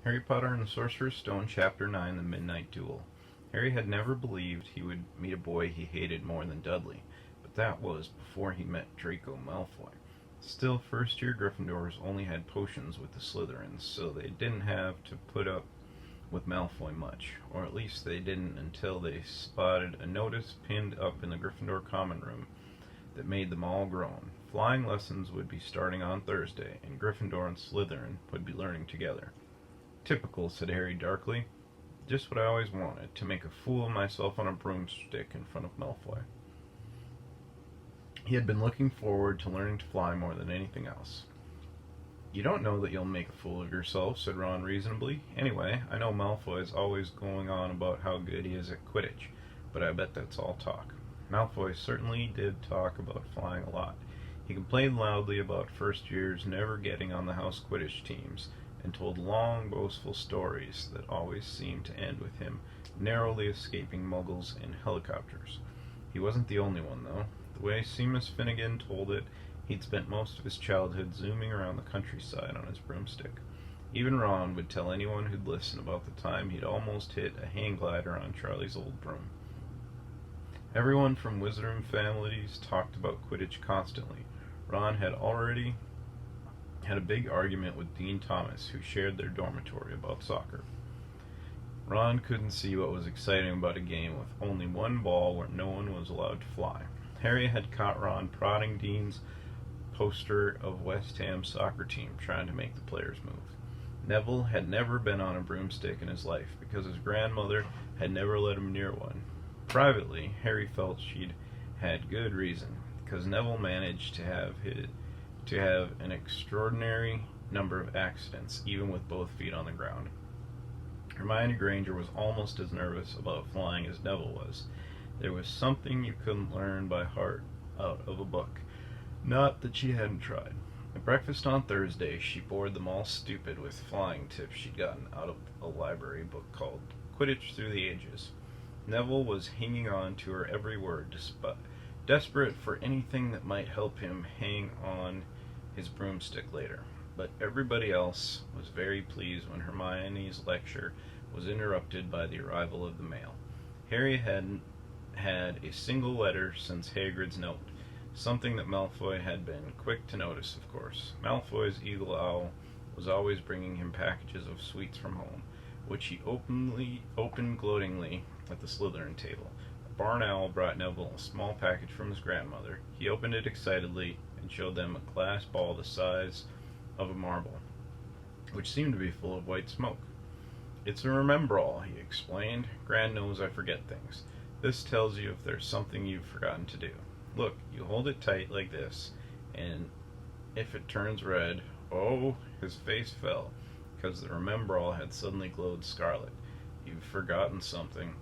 Harry Potter and the Sorcerer's Stone, Chapter 9, The Midnight Duel. Harry had never believed he would meet a boy he hated more than Dudley, but that was before he met Draco Malfoy. Still, first-year Gryffindors only had potions with the Slytherins, so they didn't have to put up with Malfoy much, or at least they didn't until they spotted a notice pinned up in the Gryffindor common room that made them all groan. Flying lessons would be starting on Thursday, and Gryffindor and Slytherin would be learning together. "Typical," said Harry darkly. "Just what I always wanted, to make a fool of myself on a broomstick in front of Malfoy." He had been looking forward to learning to fly more than anything else. "You don't know that you'll make a fool of yourself," said Ron reasonably. "Anyway, I know Malfoy's always going on about how good he is at Quidditch, but I bet that's all talk." Malfoy certainly did talk about flying a lot. He complained loudly about first years never getting on the house Quidditch teams, and told long, boastful stories that always seemed to end with him narrowly escaping muggles in helicopters. He wasn't the only one, though. The way Seamus Finnegan told it, he'd spent most of his childhood zooming around the countryside on his broomstick. Even Ron would tell anyone who'd listen about the time he'd almost hit a hang glider on Charlie's old broom. Everyone from Wizarding families talked about Quidditch constantly. Ron had already had a big argument with Dean Thomas, who shared their dormitory, about soccer. Ron couldn't see what was exciting about a game with only one ball where no one was allowed to fly. Harry had caught Ron prodding Dean's poster of West Ham's soccer team, trying to make the players move. Neville had never been on a broomstick in his life, because his grandmother had never let him near one. Privately, Harry felt she'd had good reason, because Neville managed to have an extraordinary number of accidents, even with both feet on the ground. Hermione Granger was almost as nervous about flying as Neville was. There was something you couldn't learn by heart out of a book. Not that she hadn't tried. At breakfast on Thursday, she bored them all stupid with flying tips she'd gotten out of a library book called Quidditch Through the Ages. Neville was hanging on to her every word, desperate for anything that might help him hang on his broomstick later. But everybody else was very pleased when Hermione's lecture was interrupted by the arrival of the mail. Harry hadn't had a single letter since Hagrid's note, something that Malfoy had been quick to notice, of course. Malfoy's eagle owl was always bringing him packages of sweets from home, which he opened gloatingly at the Slytherin table. A barn owl brought Neville a small package from his grandmother. He opened it excitedly and showed them a glass ball the size of a marble, which seemed to be full of white smoke. "It's a Remembrall," he explained. "Gran knows I forget things. This tells you if there's something you've forgotten to do. Look, you hold it tight like this, and if it turns red—" Oh, his face fell, because the Remembrall had suddenly glowed scarlet. "You've forgotten something."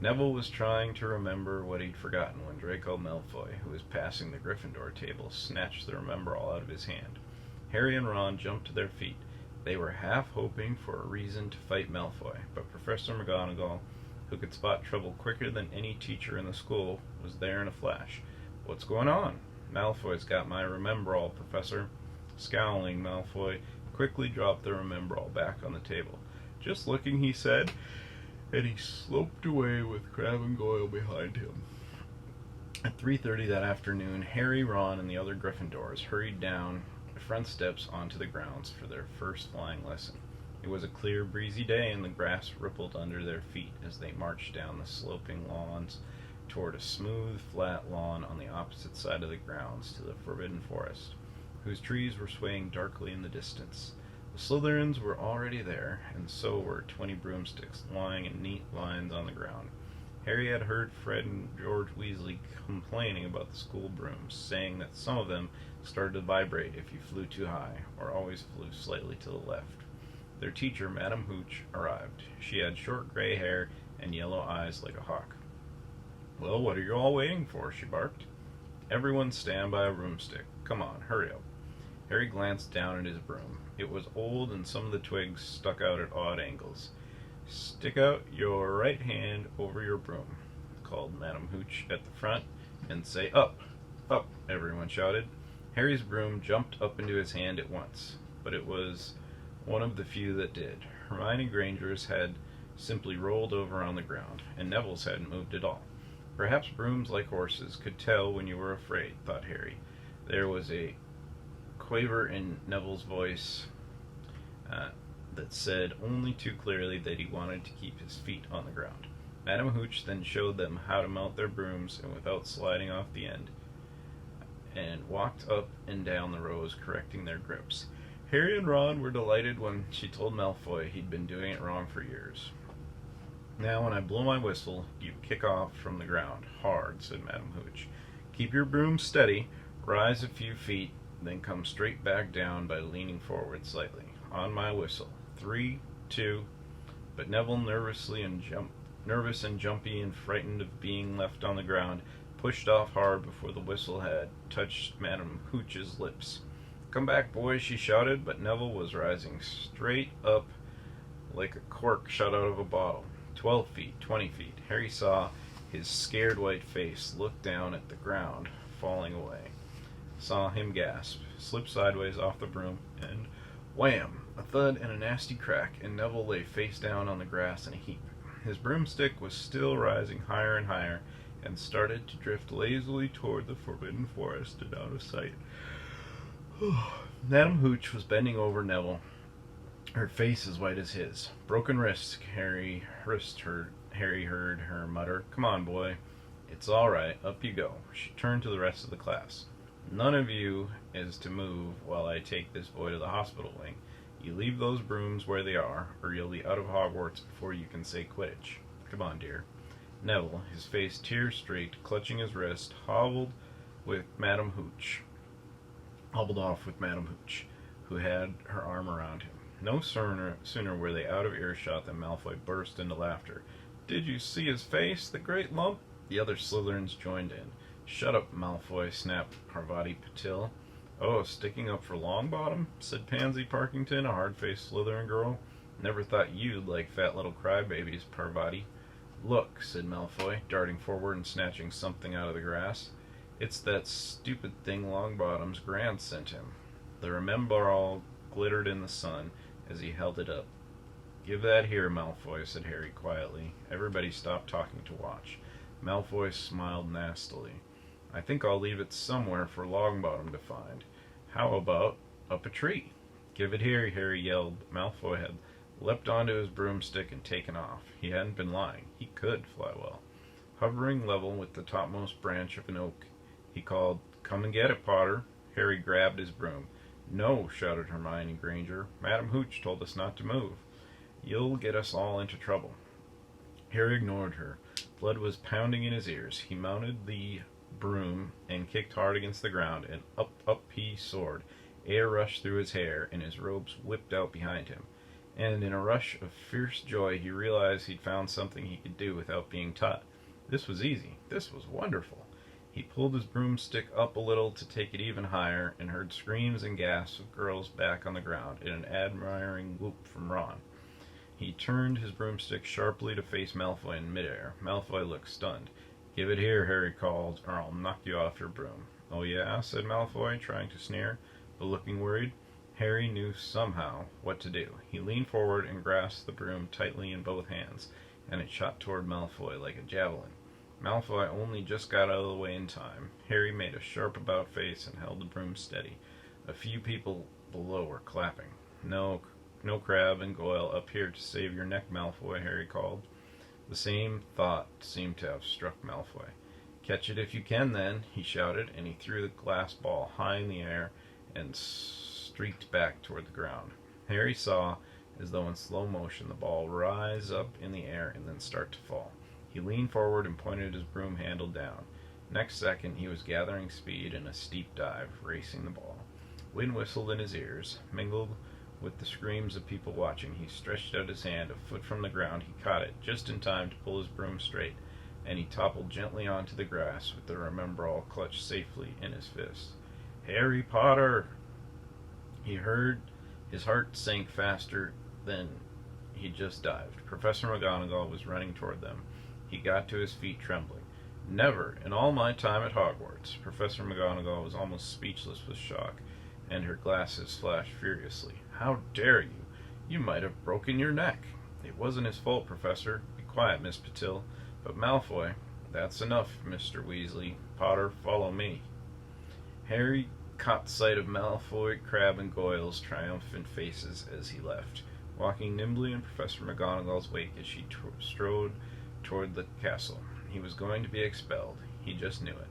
Neville was trying to remember what he'd forgotten when Draco Malfoy, who was passing the Gryffindor table, snatched the Remembrall out of his hand. Harry and Ron jumped to their feet. They were half hoping for a reason to fight Malfoy, but Professor McGonagall, who could spot trouble quicker than any teacher in the school, was there in a flash. "What's going on?" "Malfoy's got my Remembrall, Professor." Scowling, Malfoy quickly dropped the Remembrall back on the table. "Just looking," he said, and he sloped away with Crabbe and Goyle behind him. At 3:30 that afternoon, Harry, Ron, and the other Gryffindors hurried down the front steps onto the grounds for their first flying lesson. It was a clear, breezy day, and the grass rippled under their feet as they marched down the sloping lawns toward a smooth, flat lawn on the opposite side of the grounds to the Forbidden Forest, whose trees were swaying darkly in the distance. The Slytherins were already there, and so were 20 broomsticks lying in neat lines on the ground. Harry had heard Fred and George Weasley complaining about the school brooms, saying that some of them started to vibrate if you flew too high, or always flew slightly to the left. Their teacher, Madame Hooch, arrived. She had short gray hair and yellow eyes like a hawk. "Well, what are you all waiting for?" she barked. "Everyone stand by a broomstick. Come on, hurry up." Harry glanced down at his broom. It was old, and some of the twigs stuck out at odd angles. "Stick out your right hand over your broom," called Madame Hooch at the front, "and say up." "Up," everyone shouted. Harry's broom jumped up into his hand at once, but it was one of the few that did. Hermione Granger's had simply rolled over on the ground, and Neville's hadn't moved at all. Perhaps brooms, like horses, could tell when you were afraid, thought Harry. There was a quaver in Neville's voice that said only too clearly that he wanted to keep his feet on the ground. Madam Hooch then showed them how to mount their brooms, and without sliding off the end, and walked up and down the rows, correcting their grips. Harry and Ron were delighted when she told Malfoy he'd been doing it wrong for years. Now, when I blow my whistle, you kick off from the ground, hard, said Madam Hooch. Keep your broom steady, rise a few feet, then come straight back down by leaning forward slightly. On my whistle. 3, 2. But Neville, nervous and jumpy and frightened of being left on the ground, pushed off hard before the whistle had touched Madam Hooch's lips. Come back, boys, she shouted, but Neville was rising straight up like a cork shot out of a bottle. 12 feet, 20 feet. Harry saw his scared white face look down at the ground, falling away. Saw him gasp, slip sideways off the broom, and wham! A thud and a nasty crack, and Neville lay face down on the grass in a heap. His broomstick was still rising higher and higher, and started to drift lazily toward the Forbidden Forest and out of sight. Madam Hooch was bending over Neville, her face as white as his. Broken wrist, Harry heard her mutter. Come on, boy. It's all right. Up you go. She turned to the rest of the class. None of you is to move while I take this boy to the hospital wing. You leave those brooms where they are, or you'll be out of Hogwarts before you can say Quidditch. Come on, dear. Neville, his face tear-streaked, clutching his wrist, hobbled off with Madam Hooch, who had her arm around him. No sooner were they out of earshot than Malfoy burst into laughter. Did you see his face, the great lump? The other Slytherins joined in. Shut up, Malfoy, snapped Parvati Patil. Oh, sticking up for Longbottom? Said Pansy Parkington, a hard-faced Slytherin girl. Never thought you'd like fat little crybabies, Parvati. Look, said Malfoy, darting forward and snatching something out of the grass. It's that stupid thing Longbottom's Gran sent him. The Remembral glittered in the sun as he held it up. Give that here, Malfoy, said Harry quietly. Everybody stopped talking to watch. Malfoy smiled nastily. I think I'll leave it somewhere for Longbottom to find. How about up a tree? Give it here, Harry yelled. Malfoy had leapt onto his broomstick and taken off. He hadn't been lying. He could fly well. Hovering level with the topmost branch of an oak, he called, Come and get it, Potter. Harry grabbed his broom. No, shouted Hermione Granger. Madam Hooch told us not to move. You'll get us all into trouble. Harry ignored her. Blood was pounding in his ears. He mounted the broom and kicked hard against the ground, and up he soared. Air rushed through his hair, and his robes whipped out behind him. And in a rush of fierce joy, he realized he'd found something he could do without being taught. This was easy. This was wonderful. He pulled his broomstick up a little to take it even higher, and heard screams and gasps of girls back on the ground, and an admiring whoop from Ron. He turned his broomstick sharply to face Malfoy in midair. Malfoy looked stunned. Give it here, Harry called, or I'll knock you off your broom. Oh yeah, said Malfoy, trying to sneer, but looking worried. Harry knew somehow what to do. He leaned forward and grasped the broom tightly in both hands, and it shot toward Malfoy like a javelin. Malfoy only just got out of the way in time. Harry made a sharp about-face and held the broom steady. A few people below were clapping. No Crabbe and Goyle up here to save your neck, Malfoy, Harry called. The same thought seemed to have struck Malfoy. Catch it if you can, then, he shouted, and he threw the glass ball high in the air and streaked back toward the ground. Harry saw, as though in slow motion, the ball rise up in the air and then start to fall. He leaned forward and pointed his broom handle down. Next second, he was gathering speed in a steep dive, racing the ball. Wind whistled in his ears. Mingled with the screams of people watching, he stretched out his hand. A foot from the ground, he caught it, just in time to pull his broom straight, and he toppled gently onto the grass with the Remembral clutched safely in his fist. Harry Potter! He heard his heart sank faster than he just dived. Professor McGonagall was running toward them. He got to his feet trembling. Never, in all my time at Hogwarts. Professor McGonagall was almost speechless with shock, and her glasses flashed furiously. How dare you? You might have broken your neck. It wasn't his fault, Professor. Be quiet, Miss Patil. But Malfoy, that's enough, Mr. Weasley. Potter, follow me. Harry caught sight of Malfoy, Crabbe, and Goyle's triumphant faces as he left, walking nimbly in Professor McGonagall's wake as she strode toward the castle. He was going to be expelled. He just knew it.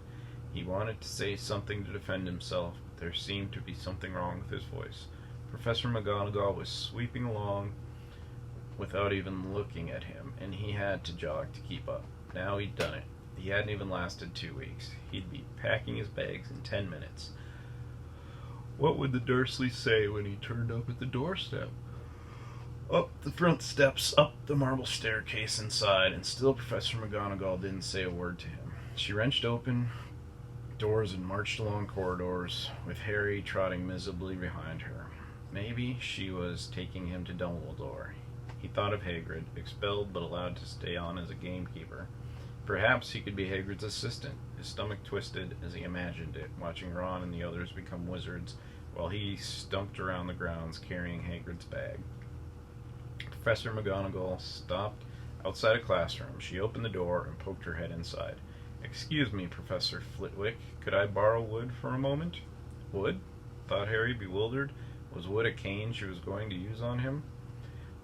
He wanted to say something to defend himself, but there seemed to be something wrong with his voice. Professor McGonagall was sweeping along without even looking at him, and he had to jog to keep up. Now he'd done it. He hadn't even lasted 2 weeks. He'd be packing his bags in 10 minutes. What would the Dursleys say when he turned up at the doorstep? Up the front steps, up the marble staircase inside, and still Professor McGonagall didn't say a word to him. She wrenched open doors and marched along corridors, with Harry trotting miserably behind her. Maybe she was taking him to Dumbledore. He thought of Hagrid, expelled but allowed to stay on as a gamekeeper. Perhaps he could be Hagrid's assistant. His stomach twisted as he imagined it, watching Ron and the others become wizards, while he stumped around the grounds carrying Hagrid's bag. Professor McGonagall stopped outside a classroom. She opened the door and poked her head inside. "Excuse me, Professor Flitwick, could I borrow Wood for a moment?" Wood? Thought Harry, bewildered. Was Wood a cane she was going to use on him?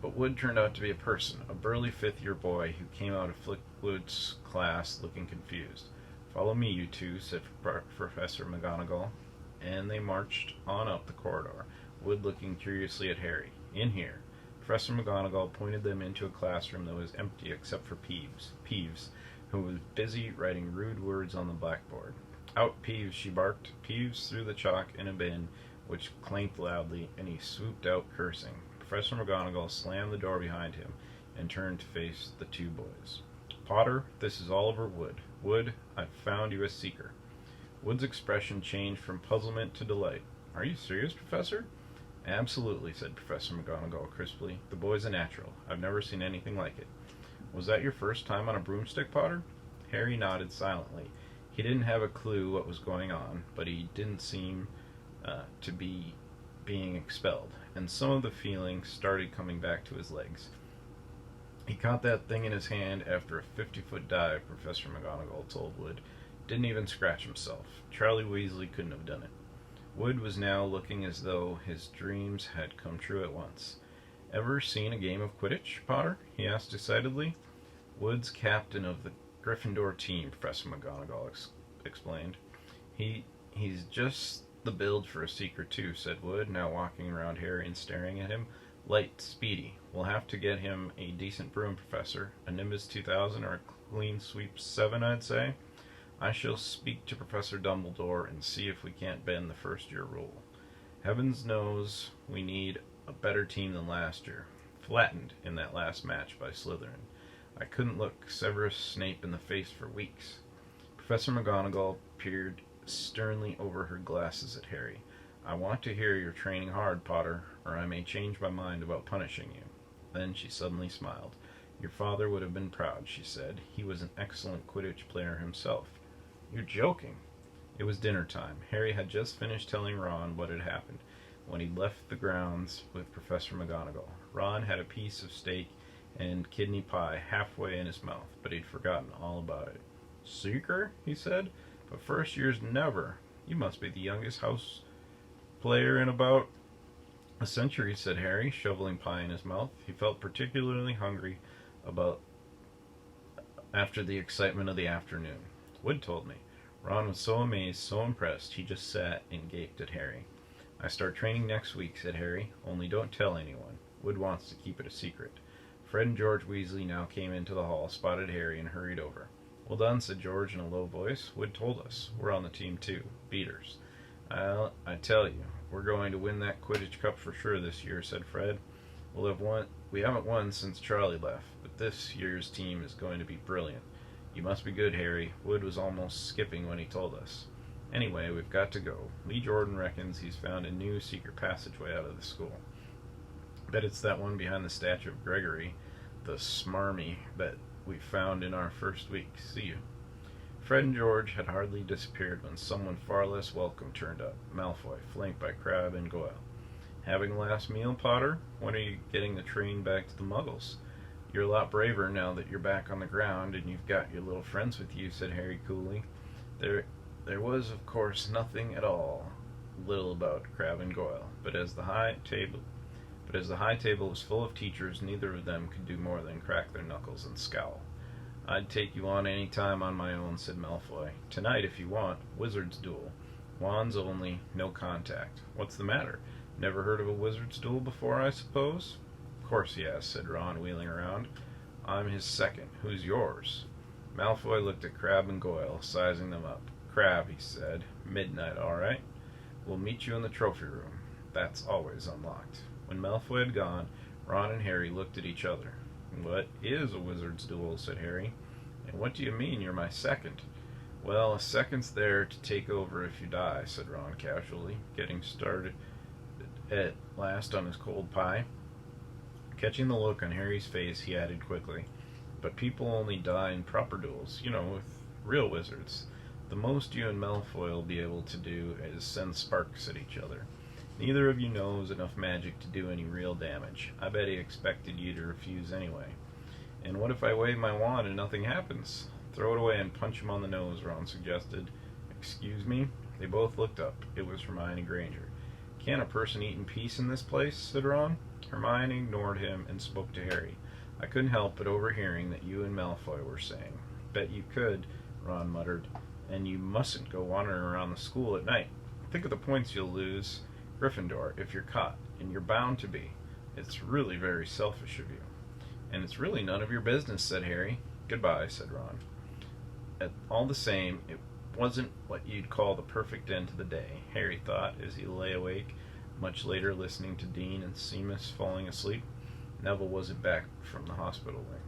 But Wood turned out to be a person, a burly fifth-year boy who came out of Flitwick's class looking confused. "Follow me, you two," said Professor McGonagall, and they marched on up the corridor, Wood looking curiously at Harry. "In here." Professor McGonagall pointed them into a classroom that was empty except for Peeves, who was busy writing rude words on the blackboard. "Out, Peeves," she barked. Peeves threw the chalk in a bin, which clanked loudly, and he swooped out cursing. Professor McGonagall slammed the door behind him and turned to face the two boys. "Potter, this is Oliver Wood. Wood, I've found you a seeker." Wood's expression changed from puzzlement to delight. "Are you serious, Professor?" "Absolutely," said Professor McGonagall crisply. "The boy's a natural. I've never seen anything like it." "Was that your first time on a broomstick, Potter?" Harry nodded silently. He didn't have a clue what was going on, but he didn't seem to be being expelled, and some of the feeling started coming back to his legs. "He caught that thing in his hand after a 50-foot dive," Professor McGonagall told Wood. "Didn't even scratch himself. Charlie Weasley couldn't have done it." Wood was now looking as though his dreams had come true at once. "Ever seen a game of Quidditch, Potter?" he asked decidedly. "Wood's captain of the Gryffindor team," Professor McGonagall explained. He's just the build for a seeker too," said Wood, now walking around Harry and staring at him. "Light, speedy. We'll have to get him a decent broom, Professor. A Nimbus 2000 or a Clean Sweep 7, I'd say. I shall speak to Professor Dumbledore and see if we can't bend the first-year rule. Heavens knows we need a better team than last year. Flattened in that last match by Slytherin. I couldn't look Severus Snape in the face for weeks." Professor McGonagall peered sternly over her glasses at Harry. "I want to hear you're training hard, Potter, or I may change my mind about punishing you." Then she suddenly smiled. "Your father would have been proud," she said. "He was an excellent Quidditch player himself." "You're joking." It was dinner time. Harry had just finished telling Ron what had happened when he left the grounds with Professor McGonagall. Ron had a piece of steak and kidney pie halfway in his mouth, but he'd forgotten all about it. "Seeker?" he said. "But first years never. You must be the youngest house player in about a century," said Harry, shoveling pie in his mouth. He felt particularly hungry after the excitement of the afternoon. "Wood told me." Ron was so amazed, so impressed, he just sat and gaped at Harry. "I start training next week," said Harry. "Only don't tell anyone. Wood wants to keep it a secret." Fred and George Weasley now came into the hall, spotted Harry, and hurried over. "Well done," said George in a low voice. "Wood told us. We're on the team too. Beaters. I tell you, we're going to win that Quidditch Cup for sure this year," said Fred. We haven't won since Charlie left, but this year's team is going to be brilliant. You must be good, Harry. Wood was almost skipping when he told us. Anyway, we've got to go. Lee Jordan reckons he's found a new secret passageway out of the school. Bet it's that one behind the statue of Gregory, the smarmy that we found in our first week. See you." Fred and George had hardly disappeared when someone far less welcome turned up, Malfoy, flanked by Crabbe and Goyle. Having a last meal, Potter? When are you getting the train back to the Muggles? You're a lot braver now that you're back on the ground and you've got your little friends with you, said Harry coolly. There was, of course, nothing at all little about Crabbe and Goyle, but as the high table was full of teachers, neither of them could do more than crack their knuckles and scowl. I'd take you on any time on my own, said Malfoy. Tonight, if you want, wizard's duel. Wands only, no contact. What's the matter? Never heard of a wizard's duel before, I suppose? Of course he has, said Ron, wheeling around. I'm his second. Who's yours? Malfoy looked at Crabbe and Goyle, sizing them up. Crabbe, he said. Midnight, all right. We'll meet you in the trophy room. That's always unlocked. When Malfoy had gone, Ron and Harry looked at each other. What is a wizard's duel? Said Harry. And what do you mean you're my second? Well, a second's there to take over if you die, said Ron casually, getting started at last on his cold pie. Catching the look on Harry's face, he added quickly, but people only die in proper duels, with real wizards. The most you and Malfoy will be able to do is send sparks at each other. Neither of you knows enough magic to do any real damage. I bet he expected you to refuse anyway. And what if I wave my wand and nothing happens? Throw it away and punch him on the nose, Ron suggested. Excuse me? They both looked up. It was Hermione Granger. Can't a person eat in peace in this place? Said Ron. Hermione ignored him and spoke to Harry. I couldn't help but overhearing that you and Malfoy were saying. Bet you could, Ron muttered. And you mustn't go wandering around the school at night. Think of the points you'll lose. Gryffindor, if you're caught, and you're bound to be. It's really very selfish of you. And it's really none of your business, said Harry. Goodbye, said Ron. All the same, it wasn't what you'd call the perfect end to the day, Harry thought as he lay awake, much later listening to Dean and Seamus falling asleep. Neville wasn't back from the hospital wing.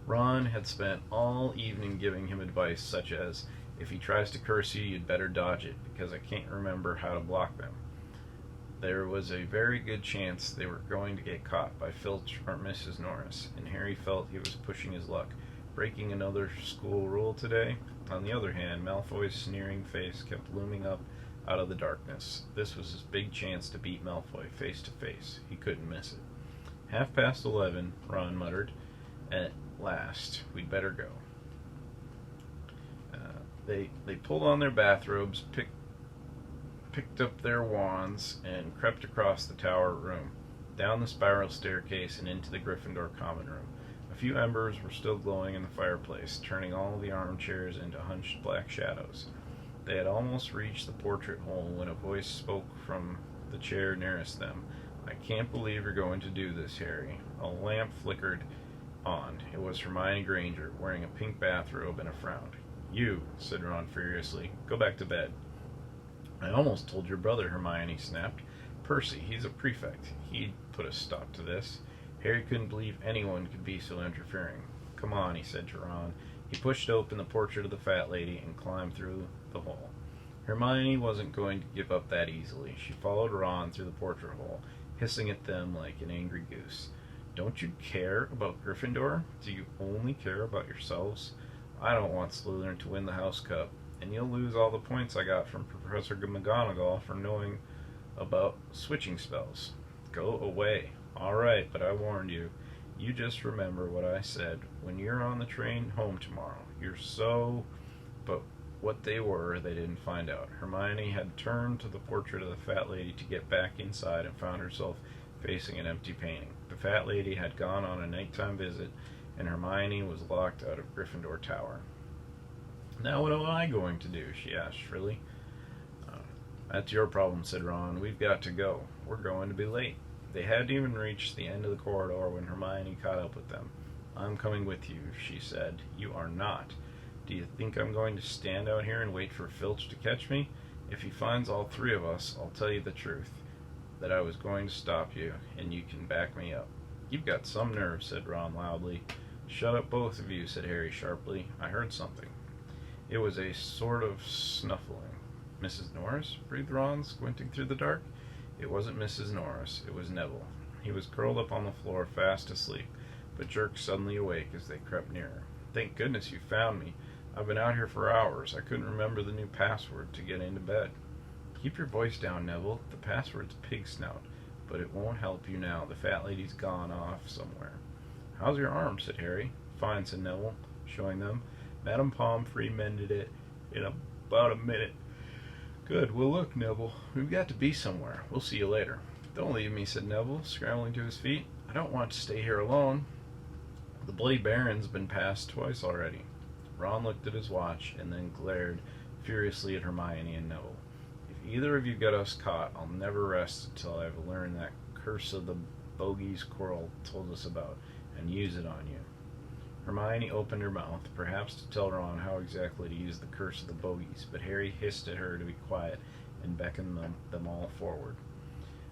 Ron had spent all evening giving him advice such as, if he tries to curse you, you'd better dodge it, because I can't remember how to block them. There was a very good chance they were going to get caught by Filch or Mrs. Norris, and Harry felt he was pushing his luck, breaking another school rule today. On the other hand, Malfoy's sneering face kept looming up out of the darkness. This was his big chance to beat Malfoy face to face. He couldn't miss it. 11:30, Ron muttered. At last, we'd better go. They pulled on their bathrobes, picked up their wands, and crept across the tower room, down the spiral staircase, and into the Gryffindor common room. A few embers were still glowing in the fireplace, turning all the armchairs into hunched black shadows. They had almost reached the portrait hole when a voice spoke from the chair nearest them. I can't believe you're going to do this, Harry. A lamp flickered on. It was Hermione Granger, wearing a pink bathrobe and a frown. You, said Ron furiously, go back to bed. I almost told your brother, Hermione snapped. Percy, he's a prefect. He'd put a stop to this. Harry couldn't believe anyone could be so interfering. Come on, he said to Ron. He pushed open the portrait of the fat lady and climbed through the hole. Hermione wasn't going to give up that easily. She followed Ron through the portrait hole, hissing at them like an angry goose. Don't you care about Gryffindor? Do you only care about yourselves? I don't want Slytherin to win the House Cup, and you'll lose all the points I got from Professor McGonagall for knowing about switching spells. Go away. All right, but I warned you. You just remember what I said when you're on the train home tomorrow. You're so... But what they were, they didn't find out. Hermione had turned to the portrait of the fat lady to get back inside and found herself facing an empty painting. The fat lady had gone on a nighttime visit, and Hermione was locked out of Gryffindor Tower. Now what am I going to do? She asked shrilly. That's your problem, said Ron. We've got to go. We're going to be late. They hadn't even reached the end of the corridor when Hermione caught up with them. I'm coming with you, she said. You are not. Do you think I'm going to stand out here and wait for Filch to catch me? If he finds all three of us, I'll tell you the truth, that I was going to stop you, and you can back me up. You've got some nerve, said Ron loudly. Shut up, both of you, said Harry sharply. I heard something. It was a sort of snuffling. Mrs. Norris? Breathed Ron, squinting through the dark. It wasn't Mrs. Norris. It was Neville. He was curled up on the floor, fast asleep, but jerked suddenly awake as they crept nearer. Thank goodness you found me. I've been out here for hours. I couldn't remember the new password to get into bed. Keep your voice down, Neville. The password's pig snout, but it won't help you now. The fat lady's gone off somewhere. How's your arm? Said Harry. Fine, said Neville, showing them. Madame Pomfrey mended it in about a minute. Good. Well, look, Neville, we've got to be somewhere. We'll see you later. Don't leave me, said Neville, scrambling to his feet. I don't want to stay here alone. The Bloody Baron's been passed twice already. Ron looked at his watch and then glared furiously at Hermione and Neville. If either of you get us caught, I'll never rest until I've learned that curse of the bogies Quirrell told us about and use it on you. Hermione opened her mouth, perhaps to tell Ron how exactly to use the curse of the bogies, but Harry hissed at her to be quiet and beckoned them all forward.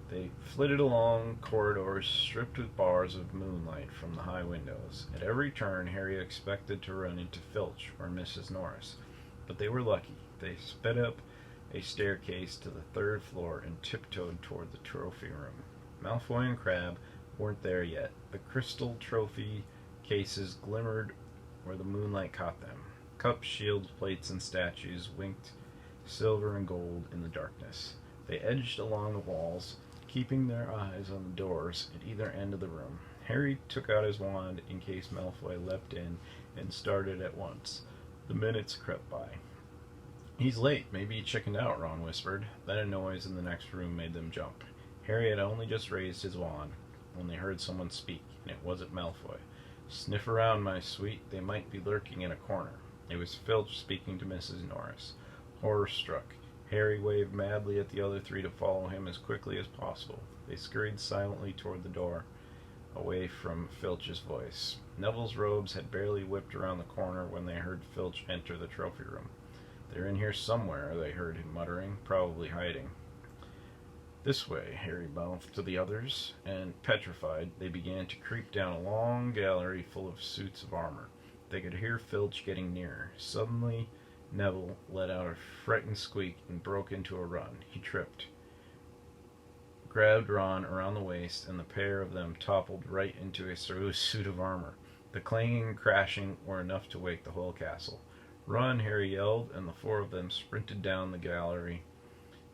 They flitted along corridors stripped with bars of moonlight from the high windows. At every turn, Harry expected to run into Filch or Mrs. Norris, but they were lucky. They sped up a staircase to the third floor and tiptoed toward the trophy room. Malfoy and Crabbe weren't there yet. The crystal trophy cases glimmered where the moonlight caught them. Cups, shields, plates, and statues winked silver and gold in the darkness. They edged along the walls, keeping their eyes on the doors at either end of the room. Harry took out his wand in case Malfoy leapt in and started at once. The minutes crept by. He's late. Maybe he chickened out, Ron whispered. Then a noise in the next room made them jump. Harry had only just raised his wand when they heard someone speak, and it wasn't Malfoy. Sniff around, my sweet. They might be lurking in a corner. It was Filch speaking to Mrs. Norris. Horror-struck, Harry waved madly at the other three to follow him as quickly as possible. They scurried silently toward the door, away from Filch's voice. Neville's robes had barely whipped around the corner when they heard Filch enter the trophy room. They're in here somewhere, they heard him muttering, probably hiding. This way, Harry mouthed to the others, and, petrified, they began to creep down a long gallery full of suits of armor. They could hear Filch getting nearer. Suddenly, Neville let out a frightened squeak and broke into a run. He tripped, grabbed Ron around the waist, and the pair of them toppled right into a suit of armor. The clanging and crashing were enough to wake the whole castle. Run, Harry yelled, and the four of them sprinted down the gallery,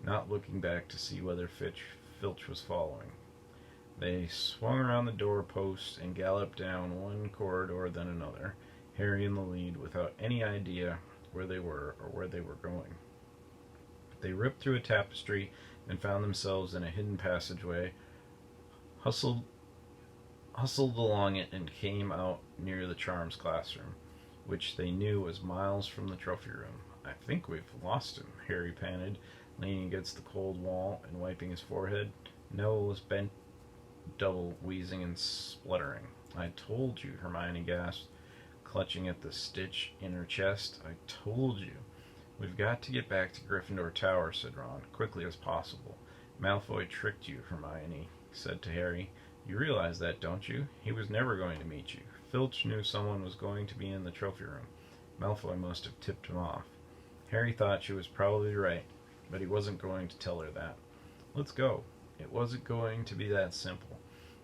not looking back to see whether Filch was following. They swung around the doorpost and galloped down one corridor then another, Harry in the lead, without any idea where they were or where they were going. They ripped through a tapestry and found themselves in a hidden passageway, hustled along it, and came out near the Charms classroom, which they knew was miles from the trophy room. I think we've lost him, Harry panted, leaning against the cold wall and wiping his forehead. Neville was bent double, wheezing and spluttering. I told you, Hermione gasped, clutching at the stitch in her chest. I told you. We've got to get back to Gryffindor Tower, said Ron, quickly as possible. Malfoy tricked you, Hermione said to Harry. You realize that, don't you? He was never going to meet you. Filch knew someone was going to be in the trophy room. Malfoy must have tipped him off. Harry thought she was probably right, but he wasn't going to tell her that. Let's go. It wasn't going to be that simple.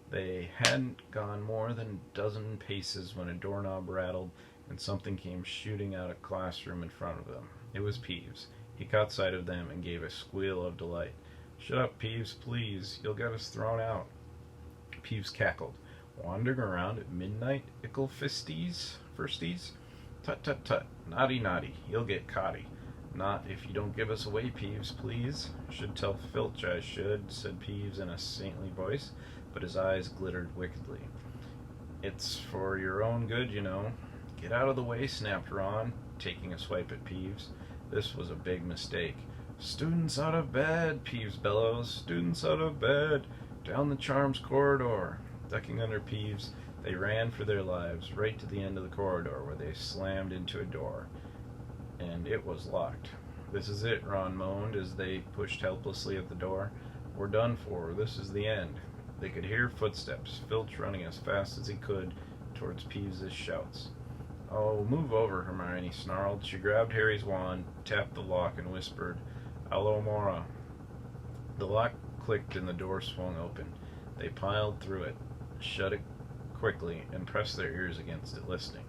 They hadn't gone more than a dozen paces when a doorknob rattled and something came shooting out of a classroom in front of them. It was Peeves. He caught sight of them and gave a squeal of delight. Shut up, Peeves, please. You'll get us thrown out. Peeves cackled. Wandering around at midnight, ickle firsties? Tut, tut, tut. Naughty, naughty. You'll get caughty. Not if you don't give us away, Peeves, please. Should tell Filch I should, said Peeves in a saintly voice, but his eyes glittered wickedly. It's for your own good, you know. Get out of the way, snapped Ron, taking a swipe at Peeves. This was a big mistake. Students out of bed, Peeves bellows. Students out of bed. Down the Charms corridor. Ducking under Peeves, they ran for their lives, right to the end of the corridor, where they slammed into a door. And it was locked. This is it, Ron moaned as they pushed helplessly at the door. We're done for. This is the end. They could hear footsteps, Filch running as fast as he could towards Peeves' shouts. Oh, move over, Hermione snarled. She grabbed Harry's wand, tapped the lock, and whispered, Allo Mora. The lock clicked and the door swung open. They piled through it, shut it quickly, and pressed their ears against it, listening.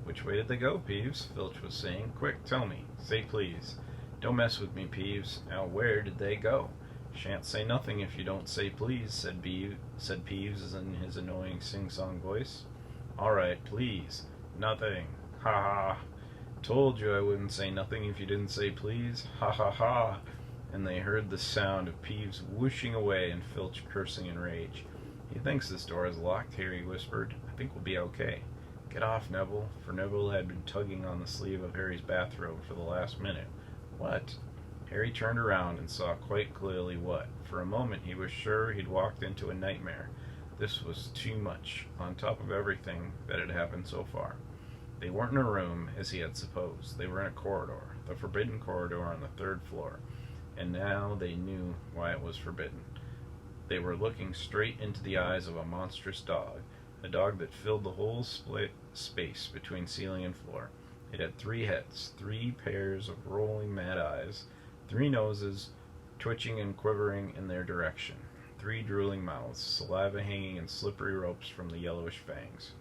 Which way did they go, Peeves? Filch was saying. Quick, tell me. Say please. Don't mess with me, Peeves. Now where did they go? Shan't say nothing if you don't say please, said Peeves in his annoying sing-song voice. All right, please. Nothing. Ha ha. Told you I wouldn't say nothing if you didn't say please. Ha ha ha. And they heard the sound of Peeves whooshing away and Filch cursing in rage. He thinks this door is locked, Harry whispered. I think we'll be okay. Get off, Neville, for Neville had been tugging on the sleeve of Harry's bathrobe for the last minute. What? Harry turned around and saw quite clearly what. For a moment he was sure he'd walked into a nightmare. This was too much, on top of everything that had happened so far. They weren't in a room, as he had supposed. They were in a corridor, the forbidden corridor on the 3rd floor. And now they knew why it was forbidden. They were looking straight into the eyes of a monstrous dog, a dog that filled the whole split space between ceiling and floor. It had 3 heads, 3 pairs of rolling mad eyes, 3 noses twitching and quivering in their direction, 3 drooling mouths, saliva hanging in slippery ropes from the yellowish fangs.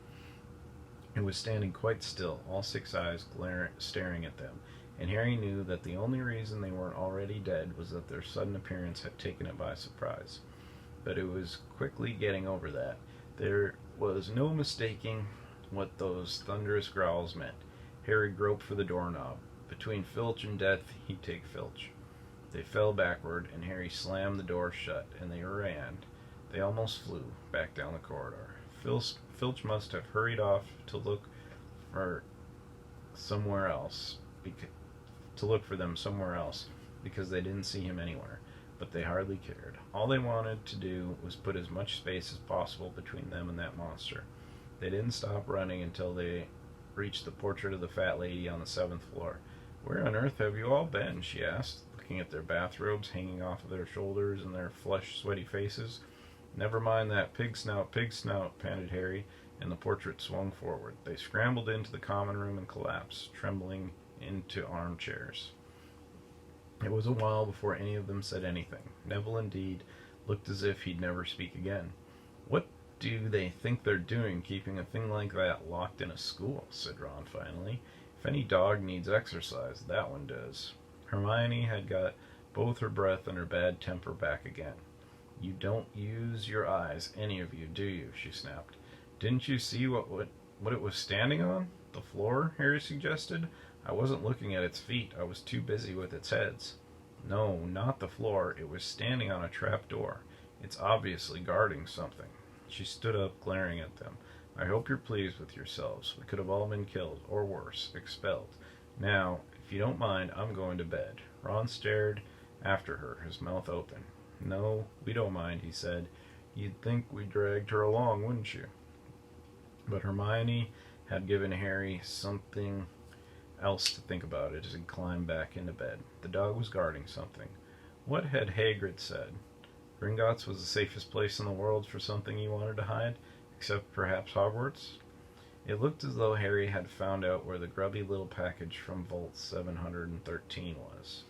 It was standing quite still, all 6 eyes staring at them, and Harry knew that the only reason they weren't already dead was that their sudden appearance had taken it by surprise. But it was quickly getting over that. There was no mistaking what those thunderous growls meant. Harry groped for the doorknob. Between Filch and death, he'd take Filch. They fell backward, and Harry slammed the door shut, and they ran. They almost flew back down the corridor. Filch must have hurried off to look for somewhere else, because they didn't see him anywhere. But they hardly cared. All they wanted to do was put as much space as possible between them and that monster. They didn't stop running until they reached the portrait of the fat lady on the 7th floor. Where on earth have you all been? She asked, looking at their bathrobes hanging off of their shoulders and their flushed, sweaty faces. Never mind that pig snout, panted Harry, and the portrait swung forward. They scrambled into the common room and collapsed, trembling into armchairs. It was a while before any of them said anything. Neville, indeed, looked as if he'd never speak again. What do they think they're doing, keeping a thing like that locked in a school? Said Ron finally. If any dog needs exercise, that one does. Hermione had got both her breath and her bad temper back again. You don't use your eyes, any of you, do you? She snapped. Didn't you see what it was standing on? The floor, Harry suggested. I wasn't looking at its feet. I was too busy with its heads. No, not the floor. It was standing on a trap door. It's obviously guarding something. She stood up, glaring at them. I hope you're pleased with yourselves. We could have all been killed, or worse, expelled. Now, if you don't mind, I'm going to bed. Ron stared after her, his mouth open. No, we don't mind, he said. You'd think we dragged her along, wouldn't you? But Hermione had given Harry something else to think about as he climbed back into bed. The dog was guarding something. What had Hagrid said? Gringotts was the safest place in the world for something he wanted to hide, except perhaps Hogwarts? It looked as though Harry had found out where the grubby little package from Vault 713 was.